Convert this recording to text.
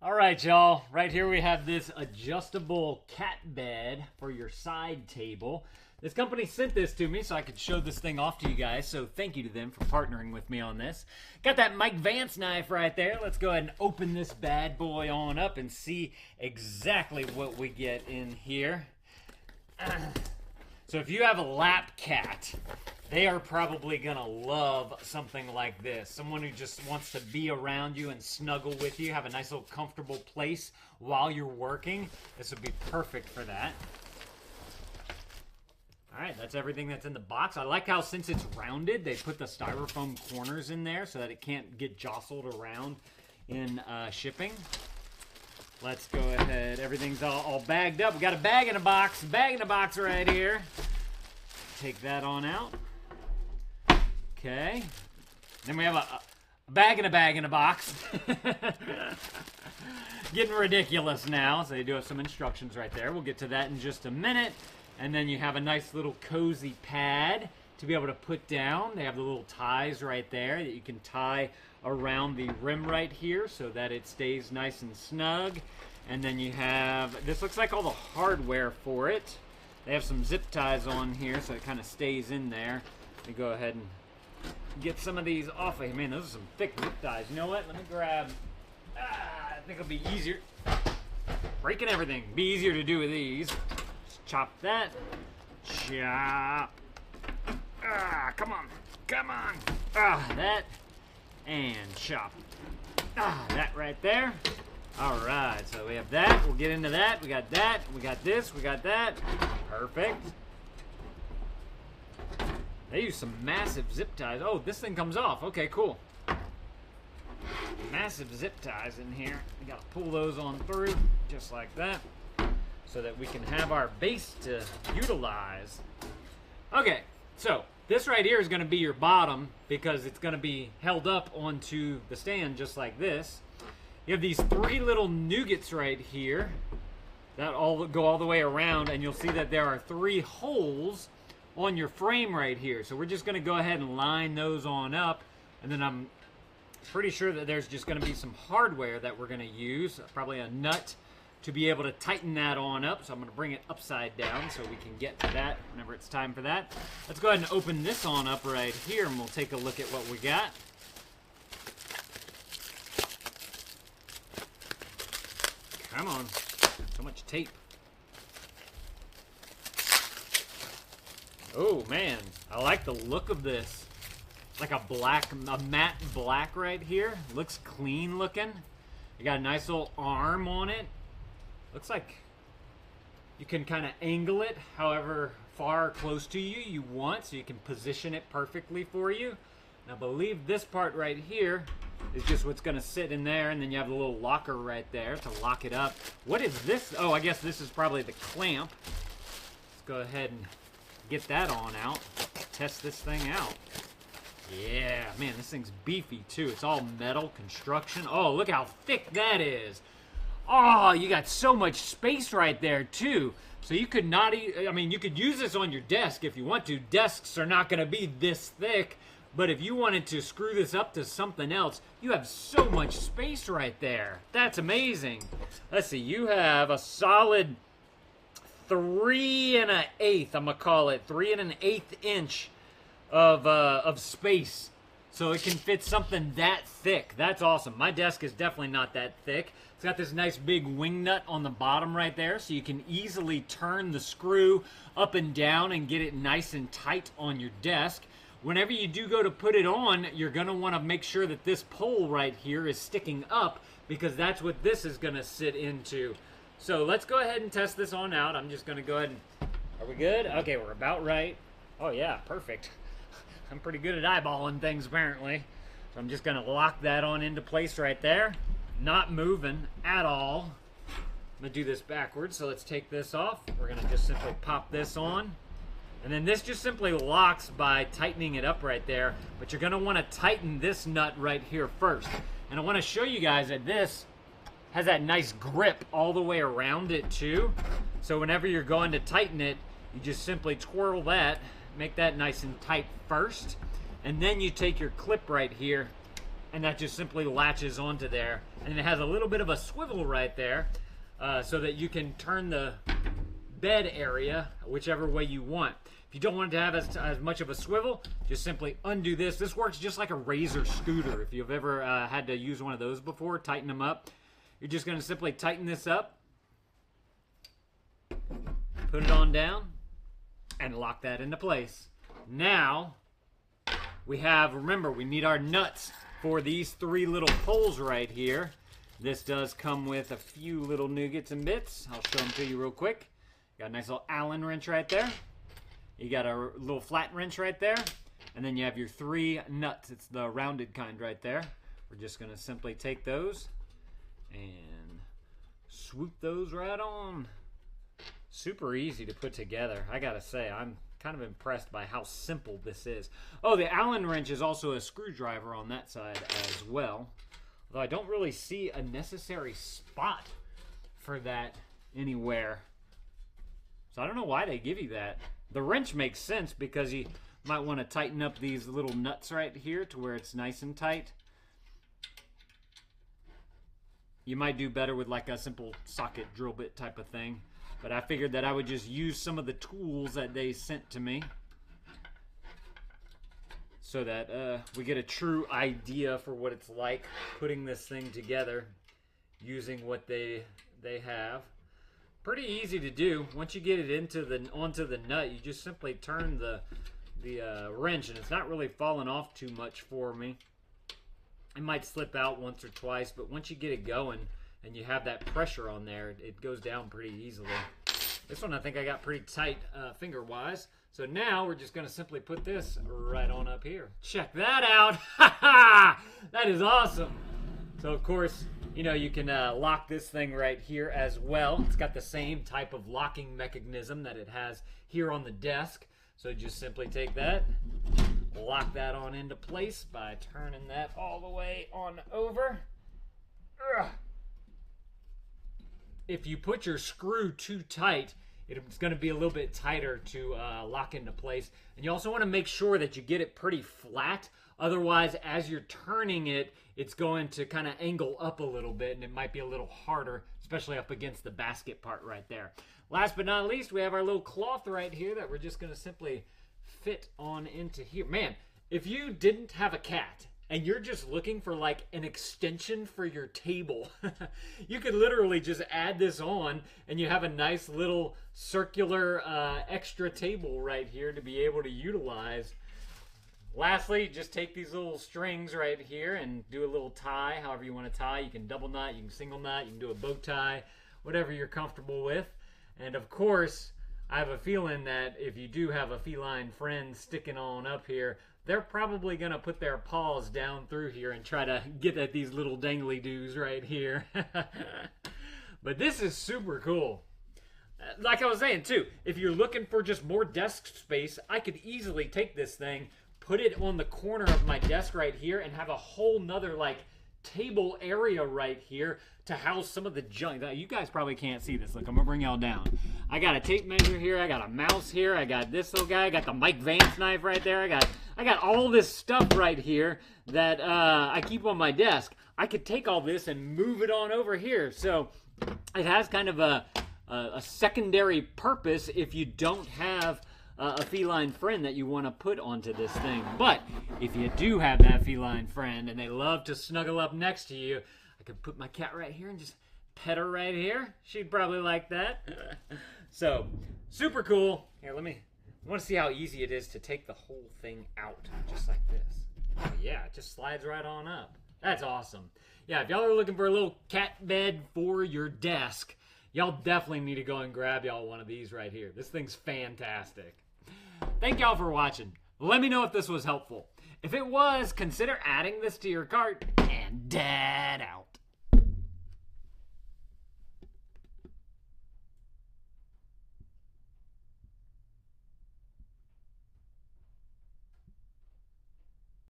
All right, y'all. Right here we have this adjustable cat bed for your side table. This company sent this to me so I could show this thing off to you guys, so thank you to them for partnering with me on this. Got that Mike Vance knife right there. Let's go ahead and open this bad boy on up and see exactly what we get in here. So if you have a lap cat, they are probably gonna love something like this. Someone who just wants to be around you and snuggle with you, have a nice little comfortable place while you're working. This would be perfect for that. All right, that's everything that's in the box. I like how, since it's rounded, they put the styrofoam corners in there so that it can't get jostled around in shipping. Let's go ahead. Everything's all bagged up. We got a bag in a box. Bag in a box right here. Take that on out. Okay. Then we have a bag in a box. Getting ridiculous now. So they do have some instructions right there. We'll get to that in just a minute. And then you have a nice little cozy pad to be able to put down. They have the little ties right there that you can tie around the rim right here so that it stays nice and snug. And then you have, this looks like all the hardware for it. They have some zip ties on here so it kind of stays in there. Let me go ahead and get some of these off of here. Man, those are some thick zip ties. You know what? Let me grab, I think it'll be easier. Breaking everything. Be easier to do with these. Chop that. Chop. Come on. Come on. That. And chop. That right there. All right. So we have that. We'll get into that. We got that. We got this. We got that. Perfect. They use some massive zip ties. Oh, this thing comes off. Okay, cool. Massive zip ties in here. We got to pull those on through just like that, so that we can have our base to utilize. Okay, so this right here is going to be your bottom because it's going to be held up onto the stand just like this. You have these three little nougats right here that all go all the way around, and you'll see that there are three holes on your frame right here. So we're just going to go ahead and line those on up, and then I'm pretty sure that there's just going to be some hardware that we're going to use, probably a nut, to be able to tighten that on up. So I'm going to bring it upside down so we can get to that whenever it's time for that. Let's go ahead and open this on up right here, and we'll take a look at what we got. Come on. So much tape. Oh, man. I like the look of this. Like a matte black right here. Looks clean looking. You got a nice little arm on it. Looks like you can kind of angle it however far or close to you want, so you can position it perfectly for you. And I believe this part right here is just what's going to sit in there, and then you have the little locker right there to lock it up. What is this? Oh, I guess this is probably the clamp. Let's go ahead and get that on out. Test this thing out. Yeah, man, this thing's beefy too. It's all metal construction. Oh, look how thick that is. Oh, you got so much space right there too. So you could not, I mean, you could use this on your desk if you want to. Desks are not going to be this thick, but if you wanted to screw this up to something else, you have so much space right there. That's amazing. Let's see, you have a solid 3 1/8, I'm gonna call it 3 1/8 inch of space, so it can fit something that thick. That's awesome. My desk is definitely not that thick. It's got this nice big wing nut on the bottom right there, so you can easily turn the screw up and down and get it nice and tight on your desk. Whenever you do go to put it on, you're going to want to make sure that this pole right here is sticking up, because that's what this is going to sit into. So let's go ahead and test this on out. I'm just going to go ahead and... Are we good? Okay, we're about right. Oh yeah, perfect. I'm pretty good at eyeballing things apparently. So I'm just going to lock that on into place right there. Not moving at all. I'm going to do this backwards, so let's take this off. We're going to just simply pop this on. And then this just simply locks by tightening it up right there. But you're going to want to tighten this nut right here first. And I want to show you guys that this has that nice grip all the way around it too. So whenever you're going to tighten it, you just simply twirl that, make that nice and tight first. And then you take your clip right here and that just simply latches onto there. And it has a little bit of a swivel right there, so that you can turn the bed area whichever way you want. If you don't want it to have as much of a swivel, just simply undo this. This works just like a razor scooter. If you've ever had to use one of those before, tighten them up. You're just going to simply tighten this up, put it on down, and lock that into place. Now, we have, remember, we need our nuts for these 3 little poles right here. This does come with a few little nougats and bits. I'll show them to you real quick. Got a nice little Allen wrench right there. You got a little flat wrench right there. And then you have your 3 nuts. It's the rounded kind right there. We're just going to simply take those and swoop those right on. Super easy to put together. I gotta say, I'm kind of impressed by how simple this is. Oh, the Allen wrench is also a screwdriver on that side as well. Although I don't really see a necessary spot for that anywhere. So I don't know why they give you that. The wrench makes sense because you might want to tighten up these little nuts right here to where it's nice and tight. You might do better with like a simple socket drill bit type of thing. But I figured that I would just use some of the tools that they sent to me so that we get a true idea for what it's like putting this thing together using what they have. Pretty easy to do. Once you get it onto the nut, you just simply turn the wrench, and it's not really falling off too much for me. It might slip out once or twice, but once you get it going and you have that pressure on there, it goes down pretty easily. This one I think I got pretty tight finger-wise. So now we're just going to simply put this right on up here. Check that out. Ha ha! That is awesome. So of course, you know, you can lock this thing right here as well. It's got the same type of locking mechanism that it has here on the desk. So just simply take that, lock that on into place by turning that all the way on over. Ugh. If you put your screw too tight, it's going to be a little bit tighter to lock into place. And you also want to make sure that you get it pretty flat. Otherwise, as you're turning it, it's going to kind of angle up a little bit, and it might be a little harder, especially up against the basket part right there. Last but not least, we have our little cloth right here that we're just going to simply fit on into here. Man, if you didn't have a cat and you're just looking for like an extension for your table, you could literally just add this on and you have a nice little circular extra table right here to be able to utilize. Lastly, just take these little strings right here and do a little tie, however you want to tie. You can double knot, you can single knot, you can do a bow tie, whatever you're comfortable with. And of course, I have a feeling that if you do have a feline friend sticking on up here, they're probably going to put their paws down through here and try to get at these little dangly-doos right here. But this is super cool. Like I was saying, too, if you're looking for just more desk space, I could easily take this thing, put it on the corner of my desk right here, and have a whole nother, like, table area right here to house some of the junk. You guys probably can't see this. Look, I'm gonna bring y'all down. I got a tape measure here, I got a mouse here, I got this little guy, I got the Mike Vance knife right there, I got all this stuff right here that I keep on my desk. I could take all this and move it on over here. So it has kind of a secondary purpose if you don't have a feline friend that you want to put onto this thing. But if you do have that feline friend and they love to snuggle up next to you, I could put my cat right here and just pet her right here. She'd probably like that. So, super cool. Here, I want to see how easy it is to take the whole thing out, just like this. Oh, yeah, it just slides right on up. That's awesome. Yeah, if y'all are looking for a little cat bed for your desk, y'all definitely need to go and grab y'all one of these right here. This thing's fantastic. Thank y'all for watching. Let me know if this was helpful. If it was, consider adding this to your cart, and dad out.